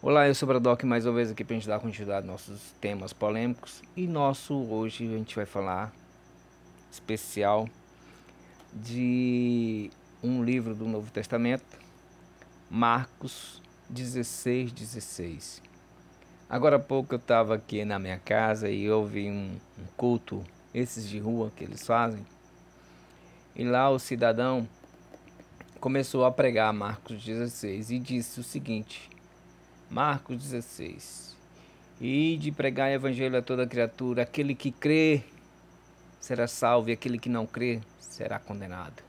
Olá, eu sou o Bradock, mais uma vez aqui para a gente dar continuidade aos nossos temas polêmicos. E hoje a gente vai falar especial de um livro do Novo Testamento, Marcos 16:16. Agora há pouco eu estava aqui na minha casa e ouvi um culto, esses de rua que eles fazem. E lá o cidadão começou a pregar Marcos 16 e disse o seguinte: Marcos 16. E de pregar o evangelho a toda criatura, aquele que crê será salvo e aquele que não crê será condenado.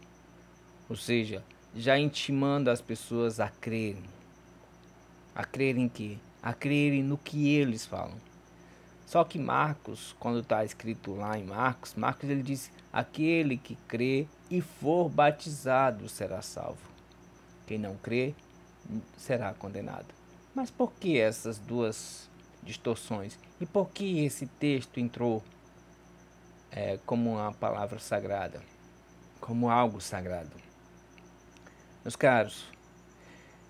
Ou seja, já intimando as pessoas a crerem. A crerem em quê? A crerem no que eles falam. Só que Marcos, quando está escrito lá em Marcos, ele diz: aquele que crê e for batizado será salvo. Quem não crê será condenado. Mas por que essas duas distorções? E por que esse texto entrou como uma palavra sagrada? Como algo sagrado? Meus caros,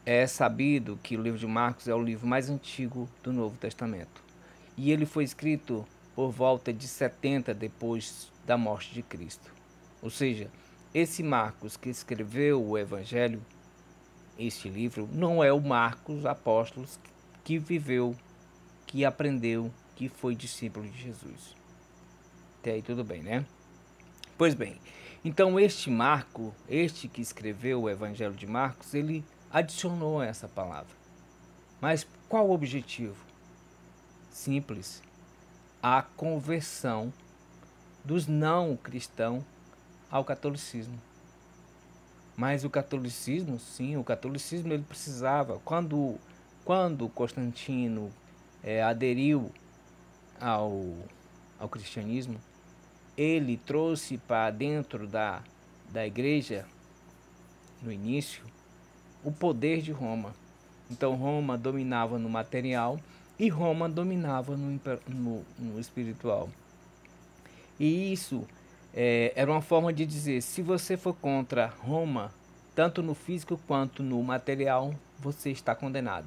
é sabido que o livro de Marcos é o livro mais antigo do Novo Testamento. E ele foi escrito por volta de 70 depois da morte de Cristo. Ou seja, esse Marcos que escreveu o Evangelho, este livro, não é o Marcos apóstolo que viveu, que aprendeu, que foi discípulo de Jesus. Até aí tudo bem, né? Pois bem, então este Marco, este que escreveu o Evangelho de Marcos, ele adicionou essa palavra. Mas qual o objetivo? Simples, a conversão dos não cristãos ao catolicismo. Mas o catolicismo, sim, o catolicismo ele precisava, quando Constantino aderiu ao cristianismo, ele trouxe para dentro da igreja, no início, o poder de Roma. Então Roma dominava no material e Roma dominava no espiritual. E isso era uma forma de dizer: se você for contra Roma, tanto no físico quanto no material, você está condenado.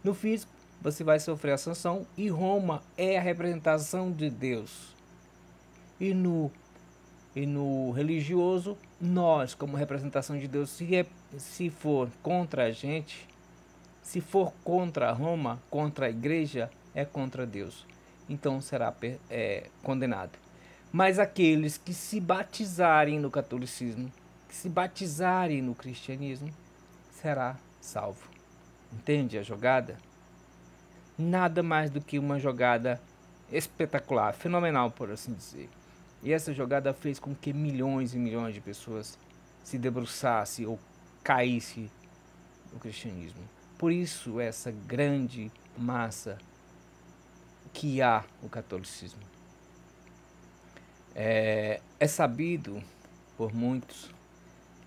No físico, você vai sofrer a sanção e Roma é a representação de Deus. E no religioso, nós, como representação de Deus, se for contra a gente, se for contra Roma, contra a igreja, é contra Deus. Então será condenado. Mas aqueles que se batizarem no catolicismo, que se batizarem no cristianismo, será salvo. Entende a jogada? Nada mais do que uma jogada espetacular, fenomenal, por assim dizer. E essa jogada fez com que milhões e milhões de pessoas se debruçassem ou caíssem no cristianismo. Por isso essa grande massa que há o catolicismo. É sabido por muitos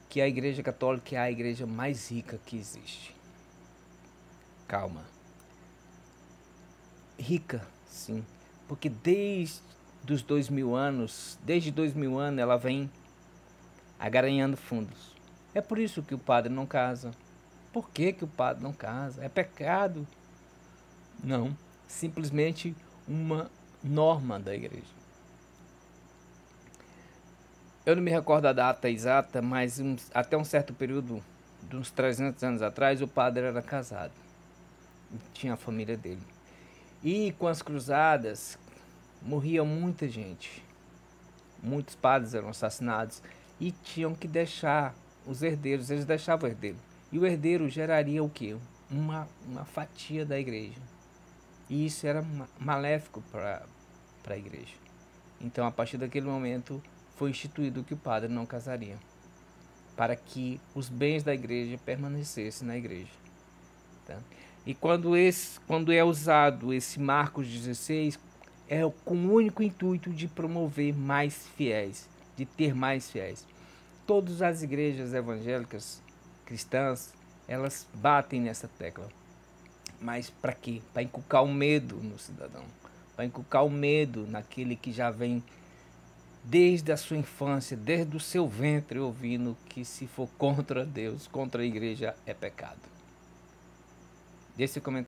que a Igreja Católica é a igreja mais rica que existe. Calma. Rica, sim, porque desde 2000 anos ela vem agaranhando fundos. É por isso que o padre não casa. Por que o padre não casa? É pecado? Não, simplesmente uma norma da igreja. Eu não me recordo a data exata, mas até um certo período, de uns 300 anos atrás, o padre era casado. Tinha a família dele. E com as cruzadas, morria muita gente. Muitos padres eram assassinados e tinham que deixar os herdeiros, eles deixavam o herdeiro. E o herdeiro geraria o quê? Uma fatia da igreja. E isso era maléfico para a igreja. Então, a partir daquele momento, foi instituído que o padre não casaria, para que os bens da igreja permanecessem na igreja. Tá? E quando é usado esse Marcos 16, é com o único intuito de promover mais fiéis, de ter mais fiéis. Todas as igrejas evangélicas cristãs, elas batem nessa tecla. Mas para quê? Para inculcar o medo no cidadão, para inculcar o medo naquele que já vem desde a sua infância, desde o seu ventre, ouvindo que se for contra Deus, contra a igreja, é pecado. Deixe seu comentário.